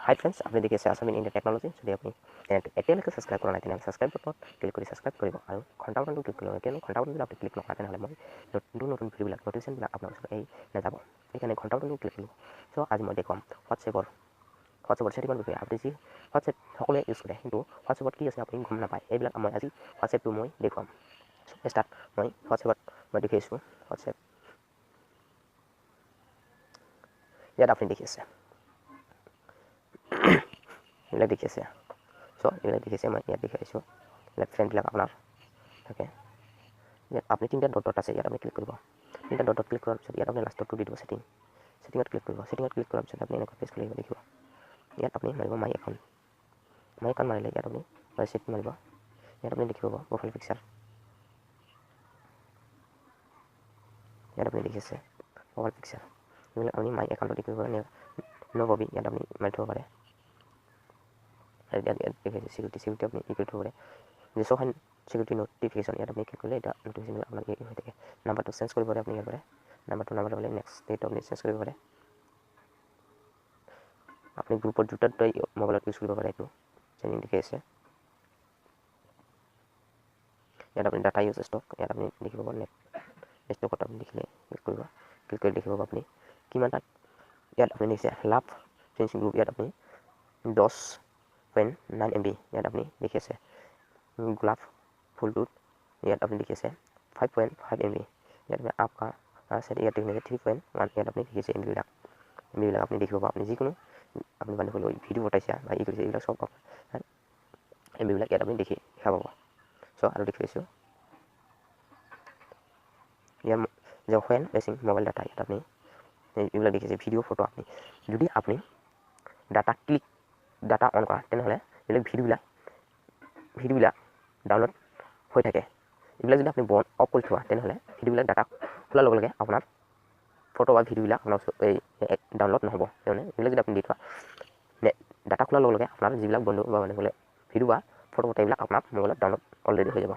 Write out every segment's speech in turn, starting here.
হাই friends, আপুনি দেখি আছে আছাম ইন ইণ্ডিয়া টেকনলজি। যদি আপুনি এতিয়ালৈকে ছাবস্ক্ৰাইব কৰা নাই তেনেহ'লে ছাবস্ক্ৰাইব বাটনত ক্লিক কৰি ছাবস্ক্ৰাইব কৰিব আৰু ঘণ্টা বাটনটো ক্লিক কৰিব। কিয়নো ঘণ্টা বাটন যদি আপুনি ক্লিক নকৰে তেনেহ'লে মই নতুন ভিডিঅ'বিলাক নটিফিকেশ্যনবিলাক আপোনাৰ ওচৰত নাযাব। সেইকাৰণে ঘণ্টা বাটনটো ক্লিক কৰিব। চ' আজি মই দেখুৱাম হোৱাটছএপৰ ছেটিঙৰ বিষয়ে। আপুনি যি হোৱাটছএপ সকলোৱে ইউজ কৰে, কিন্তু হোৱাটছএপত কি আছে আপুনি গম নাপায়। এইবিলাক মই আজি হোৱাটছএপটো মই দেখুৱাম। ষ্টাৰ্ট মই হোৱাটছএপত মই দেখি আছোঁ। হোৱাটছএপ ইয়াত আপুনি দেখি আছে, এইবিলাক দেখি আছে। চ' এইবিলাক দেখি আছে, মই ইয়াত দেখি আহিছোঁ। ইয়াত ফ্ৰেণ্ডবিলাক আপোনাৰ থাকে। ইয়াত আপুনি তিনিটা ডট আছে, ইয়াত আপুনি ক্লিক কৰিব। তিনিটা ডটত ক্লিক কৰাৰ পিছত ইয়াত আপুনি লাষ্টটো দি দিব ছেটিঙত ক্লিক কৰিব। ছেটিঙত ক্লিক কৰাৰ পিছত আপুনি এনেকুৱা পেজ খুলিব দেখিব। ইয়াত আপুনি মাৰিব মাই একাউণ্ট মাৰিলে ইয়াত আপুনি ছেট মাৰিব। ইয়াত আপুনি দেখি পাব প্ৰফাইল পিকচাৰ। ইয়াত আপুনি দেখি আছে প্ৰফাইল পিকচাৰ। এইবিলাক আপুনি মাই একাউণ্টত দেখি পাব। ন' কবি ইয়াত আপুনি মাৰি থ'ব পাৰে। ইয়াত দেখি আছে চিকিউৰিটি আপুনি ই কৰি থ'ব পাৰে। যে চৌহান চিকিউৰিটি নটিফিকেশ্যন ইয়াত আপুনি ক্লিক কৰিলে এতিয়া নটিফিকেশ্যন আপোনাক হৈ থাকে। নাম্বাৰটো চেঞ্জ কৰিব পাৰে আপুনি ইয়াৰ পৰা। নাম্বাৰটো হ'লে নেক্সট ডেটটো আপুনি চেঞ্জ কৰিব পাৰে। আপুনি গ্ৰুপত দুটাত মোবাইলত ইউজ কৰিব পাৰে। এইটো চেঞ্জিং দেখি আছে। ইয়াত আপুনি ডাটা ইউজ ষ্টক ইয়াত আপুনি দেখি পাব। ষ্টকত আপুনি দেখিলে ক্লিক কৰিব। ক্লিক কৰি দেখি পাব আপুনি কিমান তাত। ইয়াত আপুনি দেখিছে লাভ ফ্ৰেণ্ডছ গ্ৰুপ। ইয়াত আপুনি 10.9 MB ইয়াত আপুনি দেখি আছে। গোলাপ ফুলটোত ইয়াত আপুনি দেখি আছে 5.5 MB। ইয়াত আপুনি আপকা আছে, ইয়াত দেখি আছে 3.1। ইয়াত আপুনি দেখিছে এমবিবিলাক আপুনি দেখি পাব। আপুনি যিকোনো আপুনি মানে হ'লেও ভিডিঅ' পঠাইছে বা ই কৰিছে, এইবিলাক চব এমবিবিলাক ইয়াত আপুনি দেখা পাব। চ' আৰু দেখি আছোঁ ইয়াৰ যে হোৱেন প্লেচিং মোবাইল ডাটা। ইয়াত আপুনি এইবিলাক দেখিছে ভিডিঅ' ফটো। যদি আপুনি ডাটা অন কৰা তেনেহ'লে এইবিলাক ভিডিঅ'বিলাক ডাউনলোড হৈ থাকে। এইবিলাক যদি আপুনি অফ কৰি থোৱা তেনেহ'লে ভিডিঅ'বিলাক ডাটা খোলাৰ লগে লগে আপোনাৰ ফটো বা ভিডিঅ'বিলাক আপোনাৰ ডাউনলোড নহ'ব। তাৰমানে এইবিলাক যদি আপুনি দি থোৱা ডাটা খোলাৰ লগে লগে আপোনাৰ যিবিলাক বন্ধু বা মানে বোলে ভিডিঅ' বা ফটো এইবিলাক আপোনাৰ মোবাইলত ডাউনলোড অলৰেডি হৈ যাব।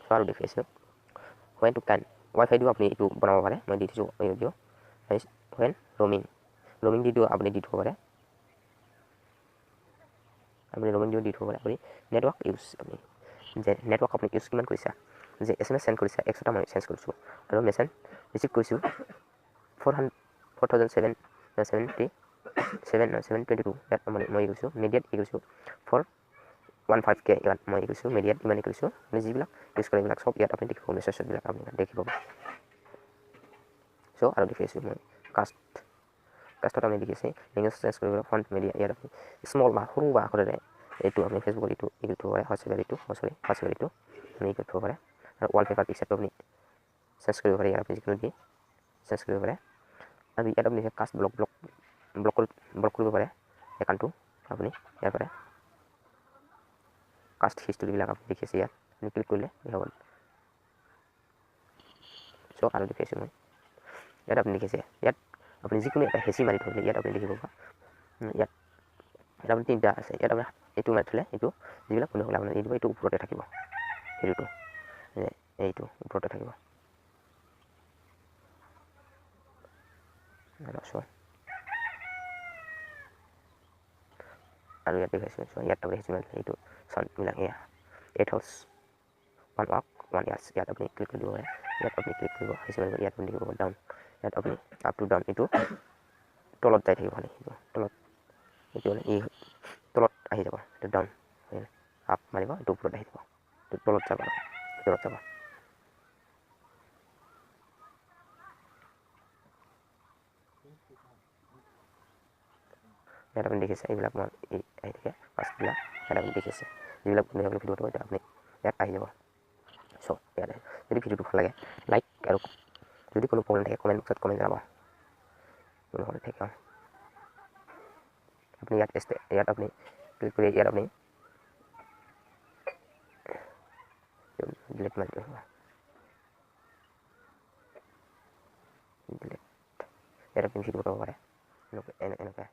চ' আৰু দেখি আছোঁ হোৱেন টু কাইন ৱাইফাই দিও আপুনি এইটো বনাব পাৰে। মই দি দিছোঁ ভিডিঅ' হোৱেন ৰ'মিং দিটো আপুনি দি থ'ব পাৰে। আপুনি ৰ'মিং দি থ'ব পাৰে। আপুনি নেটৱৰ্ক ইউজ আপুনি যে নেটৱৰ্ক আপুনি ইউজ কিমান কৰিছা, যে SMS চেণ্ড কৰিছা 100টা মই চেঞ্জ কৰিছোঁ আৰু মেছেজ ৰিচিভ কৰিছোঁ 4722। ইয়াত মই কৰিছোঁ মিডিয়াত কৰিছোঁ 415K। ইয়াত মই কৰিছোঁ মিডিয়াত ইমান কৰিছোঁ। আপুনি যিবিলাক ইউজ কৰে এইবিলাক চব ইয়াত আপুনি দেখিব। মেছেজবিলাক আপুনি দেখি পাব। চ' আৰু দেখি আছোঁ মই কাষ্টত আপুনি দেখি আছে লেংগুৱেজ চেঞ্জ কৰিব ফণ্ট মিডিয়া। ইয়াত আপুনি স্মল বা সৰু বা আখৰেৰে এইটো আপুনি ফেচবুকত এইটো কৰি থ'ব পাৰে। হোৱাটছএপত এইটো আপুনি কৰি থ'ব পাৰে। আৰু ৱালপেপাৰ পিকচাৰটো আপুনি চেঞ্জ কৰিব পাৰে। ইয়াত আপুনি যিকোনো দি চেঞ্জ কৰিব পাৰে। আৰু ইয়াত আপুনি কাষ্ট ব্লক কৰিব পাৰে একাউণ্টটো আপুনি ইয়াৰ পৰা। কাষ্ট হিষ্টৰীবিলাক আপুনি দেখি আছে। ইয়াত আপুনি ক্লিক কৰিলে হৈ গ'ল। চ' আৰু দেখি আছোঁ মই ইয়াত আপুনি দেখিছে। ইয়াত আপুনি যিকোনো এটা হেঁচি মাৰি থ'লে ইয়াত আপুনি দেখি পাব। ইয়াত আপুনি তিনিটা আছে। ইয়াত আপুনি এইটো মাৰি থ'লে এইটো যিবিলাক বন্ধু হ'লে আপোনাৰ এইটো ওপৰতে থাকিব। এইটো ওপৰতে থাকিব। আৰু ইয়াত দেখাইছোঁ। ইয়াত আপুনি হেঁচি মাৰি এইটো চাউণ্ডবিলাক এয়া 8 হাউচ 1 ৱাক 1 ইয়াৰ্ছ। ইয়াত আপুনি ক্লিক কৰি দিব পাৰে। ইয়াত আপুনি ক্লিক কৰিব হেঁচি মাৰিব। ইয়াত আপুনি দেখিব ডাউন। ইয়াত আপুনি আপ টু ডাউন এইটো তলত যাই থাকিব। এইটো তলত এইটো ই তলত আহি যাব। এইটো ডাউন আপ মাৰিব এইটো ওপৰত আহি যাব। এইটো তলত যাব। ইয়াত আপুনি দেখিছে এইবিলাক মই আহি থাকে পাঁচবিলাক। ইয়াত আপুনি দেখিছে যিবিলাক বন্ধু ভিডিঅ'টো এতিয়া আপুনি ইয়াত আহি যাব। চ' ইয়াতে যদি ভিডিঅ'টো ভাল লাগে লাইক আৰু যদি কোনো প্ৰব্লেম থাকে কমেণ্ট বক্সত কমেণ্ট জনাব। আপুনি ইয়াত আপুনি ক্লিক কৰি ইয়াত আপুনি ডিলিট মাৰি দিব। ইয়াত আপুনি ভিডিঅ' পাব পাৰে এনেকুৱা।